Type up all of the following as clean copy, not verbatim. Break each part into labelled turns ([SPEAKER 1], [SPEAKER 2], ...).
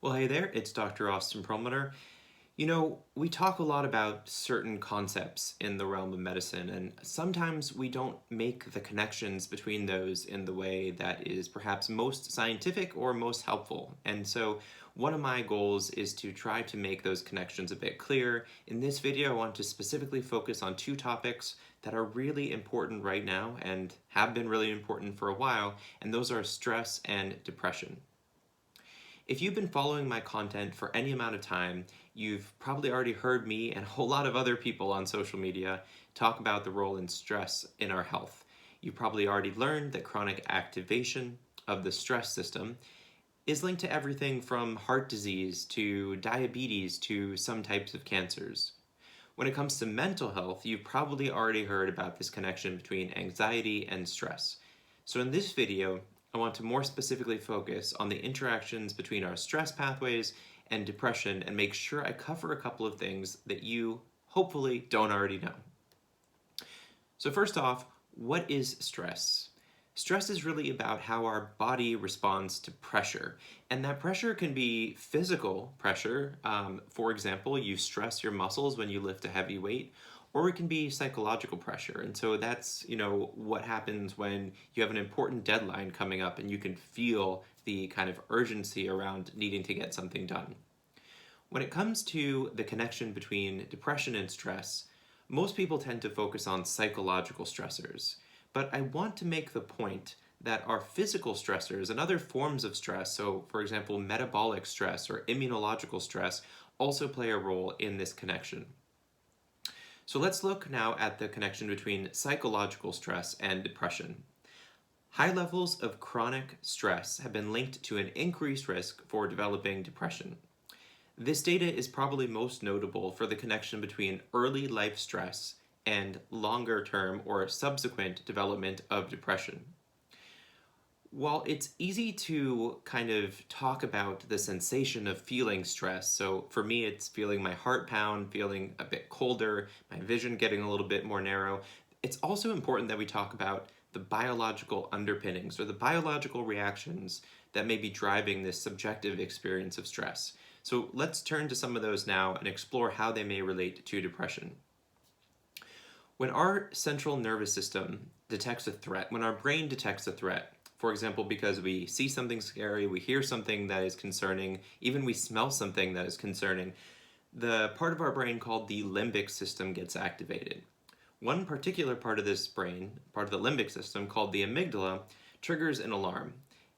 [SPEAKER 1] Well, hey there, it's Dr. Austin Perlmutter. We talk a lot about certain concepts in the realm of medicine, and sometimes we don't make the connections between those in the way that is perhaps most scientific or most helpful. And so, one of my goals is to try to make those connections a bit clearer. In this video, I want to specifically focus on two topics that are really important right now and have been really important for a while, and those are stress and depression. If you've been following my content for any amount of time, you've probably already heard me and a whole lot of other people on social media talk about the role in stress in our health. You probably already learned that chronic activation of the stress system is linked to everything from heart disease to diabetes to some types of cancers. When it comes to mental health, you've probably already heard about this connection between anxiety and stress. So in this video, I want to more specifically focus on the interactions between our stress pathways and depression and make sure I cover a couple of things that you hopefully don't already know. So first off, what is stress? Stress is really about how our body responds to pressure. And that pressure can be physical pressure. For example, you stress your muscles when you lift a heavy weight, or it can be psychological pressure. And so that's, what happens when you have an important deadline coming up and you can feel the kind of urgency around needing to get something done. When it comes to the connection between depression and stress, most people tend to focus on psychological stressors. But I want to make the point that our physical stressors and other forms of stress, so for example, metabolic stress or immunological stress, also play a role in this connection. So let's look now at the connection between psychological stress and depression. High levels of chronic stress have been linked to an increased risk for developing depression. This data is probably most notable for the connection between early life stress and longer term or subsequent development of depression. While it's easy to kind of talk about the sensation of feeling stress, so for me it's feeling my heart pound, feeling a bit colder, my vision getting a little bit more narrow, it's also important that we talk about the biological underpinnings or the biological reactions that may be driving this subjective experience of stress. So let's turn to some of those now and explore how they may relate to depression. When our central nervous system detects a threat, when our brain detects a threat, for example, because we see something scary, we hear something that is concerning, even we smell something that is concerning, the part of our brain called the limbic system gets activated. One particular part of this brain, part of the limbic system called the amygdala, triggers an alarm.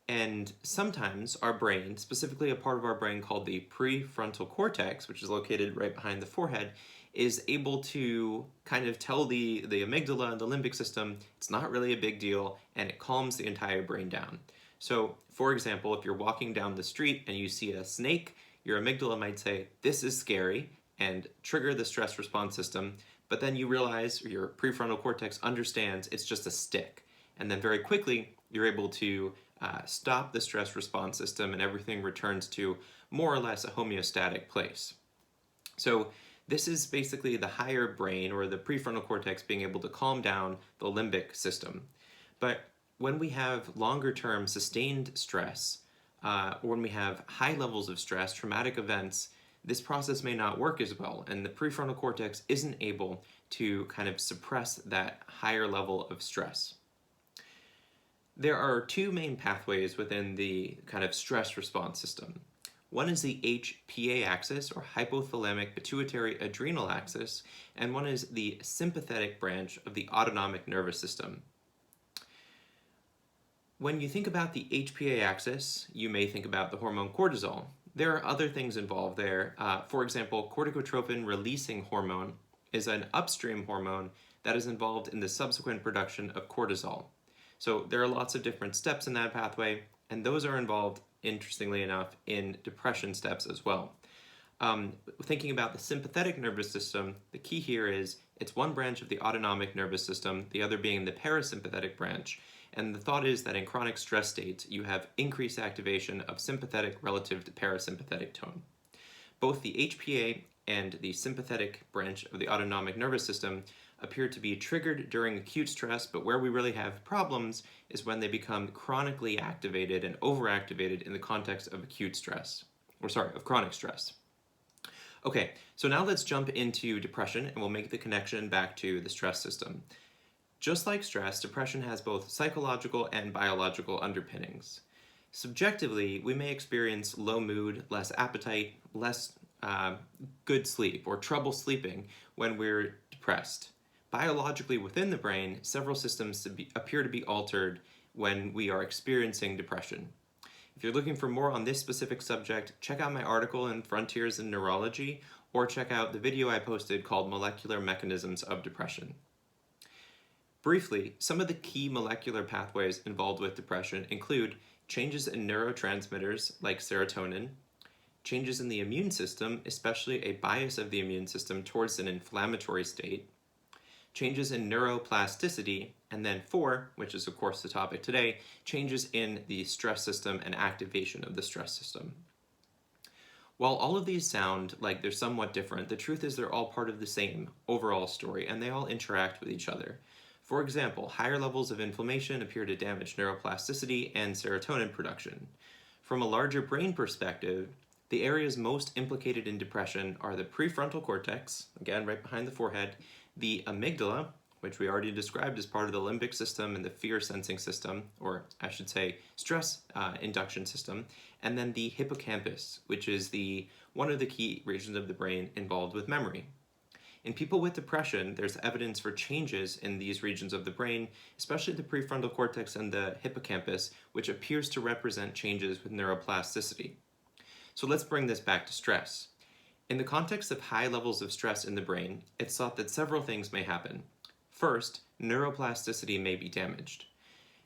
[SPEAKER 1] And sometimes our brain, specifically a part of our brain called the prefrontal cortex, which is located right behind the forehead, is able to kind of tell the amygdala and the limbic system it's not really a big deal, and it calms the entire brain down. So, for example, if you're walking down the street and you see a snake, your amygdala might say, "This is scary," and trigger the stress response system, but then you realize, or your prefrontal cortex understands it's just a stick. And then very quickly, you're able to stop the stress response system and everything returns to more or less a homeostatic place. So this is basically the higher brain or the prefrontal cortex being able to calm down the limbic system. But when we have longer term sustained stress, or when we have high levels of stress, traumatic events, this process may not work as well, and the prefrontal cortex isn't able to kind of suppress that higher level of stress. There are two main pathways within the kind of stress response system. One is the HPA axis, or hypothalamic pituitary adrenal axis, and one is the sympathetic branch of the autonomic nervous system. When you think about the HPA axis, you may think about the hormone cortisol. There are other things involved there. For example, corticotropin-releasing hormone is an upstream hormone that is involved in the subsequent production of cortisol. So there are lots of different steps in that pathway, and those are involved, interestingly enough, in depression steps as well. Thinking about the sympathetic nervous system, the key here is it's one branch of the autonomic nervous system, the other being the parasympathetic branch. And the thought is that in chronic stress states, you have increased activation of sympathetic relative to parasympathetic tone. Both the HPA and the sympathetic branch of the autonomic nervous system appear to be triggered during acute stress, but where we really have problems is when they become chronically activated and overactivated in the context of acute stress. of chronic stress. Okay, so now let's jump into depression and we'll make the connection back to the stress system. Just like stress, depression has both psychological and biological underpinnings. Subjectively, we may experience low mood, less appetite, less good sleep, or trouble sleeping when we're depressed. Biologically, within the brain, several systems appear to be altered when we are experiencing depression. If you're looking for more on this specific subject, check out my article in Frontiers in Neurology, or check out the video I posted called Molecular Mechanisms of Depression. Briefly, some of the key molecular pathways involved with depression include changes in neurotransmitters like serotonin, changes in the immune system, especially a bias of the immune system towards an inflammatory state, changes in neuroplasticity, and then 4, which is of course the topic today, changes in the stress system and activation of the stress system. While all of these sound like they're somewhat different, the truth is they're all part of the same overall story, and they all interact with each other. For example, higher levels of inflammation appear to damage neuroplasticity and serotonin production. From a larger brain perspective, the areas most implicated in depression are the prefrontal cortex, again right behind the forehead, the amygdala, which we already described as part of the limbic system and the fear sensing system, or I should say stress induction system, and then the hippocampus, which is one of the key regions of the brain involved with memory. In people with depression, there's evidence for changes in these regions of the brain, especially the prefrontal cortex and the hippocampus, which appears to represent changes with neuroplasticity. So let's bring this back to stress. In the context of high levels of stress in the brain, it's thought that several things may happen. First, neuroplasticity may be damaged.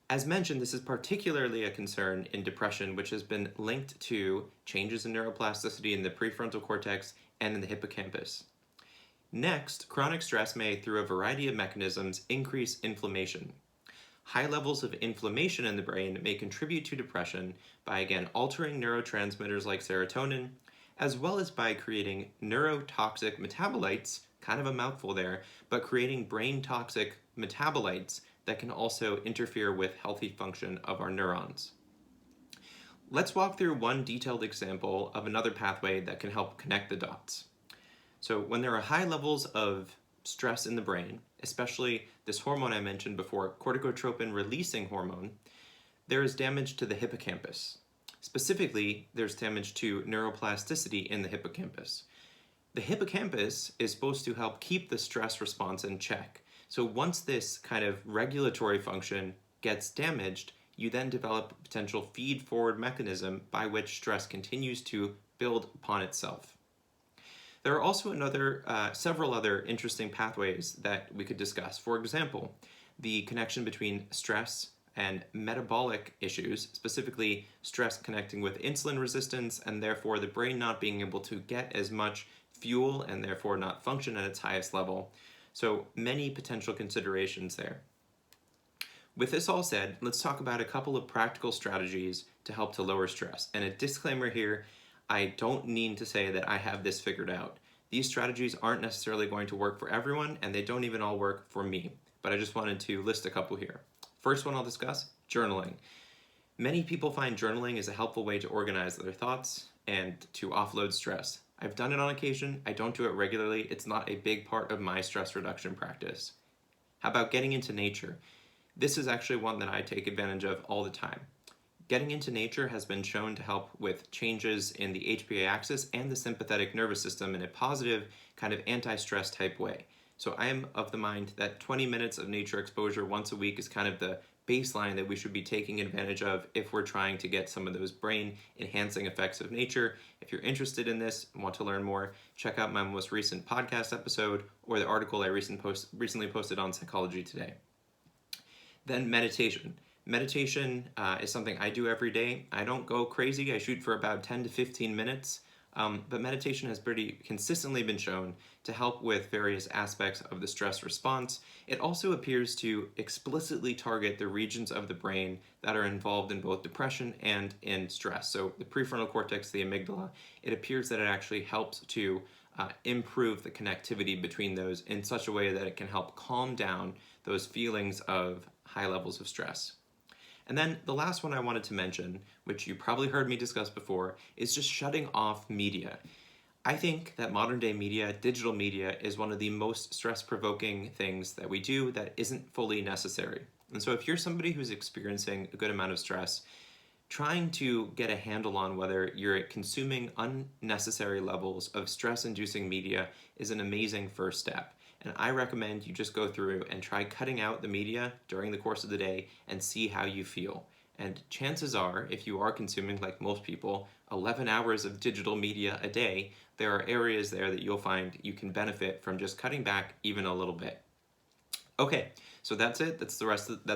[SPEAKER 1] As mentioned, this is particularly a concern in depression, which has been linked to changes in neuroplasticity in the prefrontal cortex and in the hippocampus. Next, chronic stress may, through a variety of mechanisms, increase inflammation. High levels of inflammation in the brain may contribute to depression by, again, altering neurotransmitters like serotonin, as well as by creating neurotoxic metabolites, kind of a mouthful there, but creating brain toxic metabolites that can also interfere with healthy function of our neurons. Let's walk through one detailed example of another pathway that can help connect the dots. So when there are high levels of stress in the brain, especially this hormone I mentioned before, corticotropin releasing hormone, there is damage to the hippocampus. Specifically, there's damage to neuroplasticity in the hippocampus. The hippocampus is supposed to help keep the stress response in check. So once this kind of regulatory function gets damaged, you then develop a potential feed-forward mechanism by which stress continues to build upon itself. There are also several other interesting pathways that we could discuss. For example, the connection between stress and metabolic issues, specifically stress connecting with insulin resistance and therefore the brain not being able to get as much fuel and therefore not function at its highest level. So many potential considerations there. With this all said, let's talk about a couple of practical strategies to help to lower stress. And a disclaimer here, I don't mean to say that I have this figured out. These strategies aren't necessarily going to work for everyone, and they don't even all work for me. But I just wanted to list a couple here. First one I'll discuss, journaling. Many people find journaling is a helpful way to organize their thoughts and to offload stress. I've done it on occasion. I don't do it regularly. It's not a big part of my stress reduction practice. How about getting into nature? This is actually one that I take advantage of all the time. Getting into nature has been shown to help with changes in the HPA axis and the sympathetic nervous system in a positive kind of anti-stress type way. So I am of the mind that 20 minutes of nature exposure once a week is kind of the baseline that we should be taking advantage of if we're trying to get some of those brain enhancing effects of nature. If you're interested in this and want to learn more, check out my most recent podcast episode or the article I recently posted on Psychology Today. Then meditation. Meditation is something I do every day. I don't go crazy. I shoot for about 10 to 15 minutes. But meditation has pretty consistently been shown to help with various aspects of the stress response. It also appears to explicitly target the regions of the brain that are involved in both depression and in stress. So the prefrontal cortex, the amygdala, it appears that it actually helps to improve the connectivity between those in such a way that it can help calm down those feelings of high levels of stress. And then the last one I wanted to mention, which you probably heard me discuss before, is just shutting off media. I think that modern day media, digital media, is one of the most stress provoking things that we do that isn't fully necessary. And so, if you're somebody who's experiencing a good amount of stress, trying to get a handle on whether you're consuming unnecessary levels of stress inducing media is an amazing first step. And I recommend you just go through and try cutting out the media during the course of the day and see how you feel. And chances are, if you are consuming, like most people, 11 hours of digital media a day, there are areas there that you'll find you can benefit from just cutting back even a little bit. Okay, so that's it. That's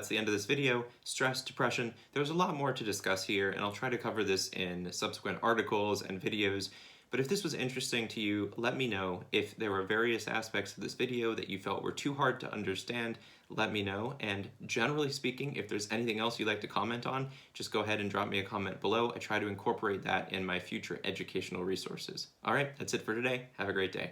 [SPEAKER 1] the end of this video. Stress, depression. There's a lot more to discuss here, and I'll try to cover this in subsequent articles and videos. But if this was interesting to you, let me know. If there were various aspects of this video that you felt were too hard to understand, let me know. And generally speaking, if there's anything else you'd like to comment on, just go ahead and drop me a comment below. I try to incorporate that in my future educational resources. All right, that's it for today. Have a great day.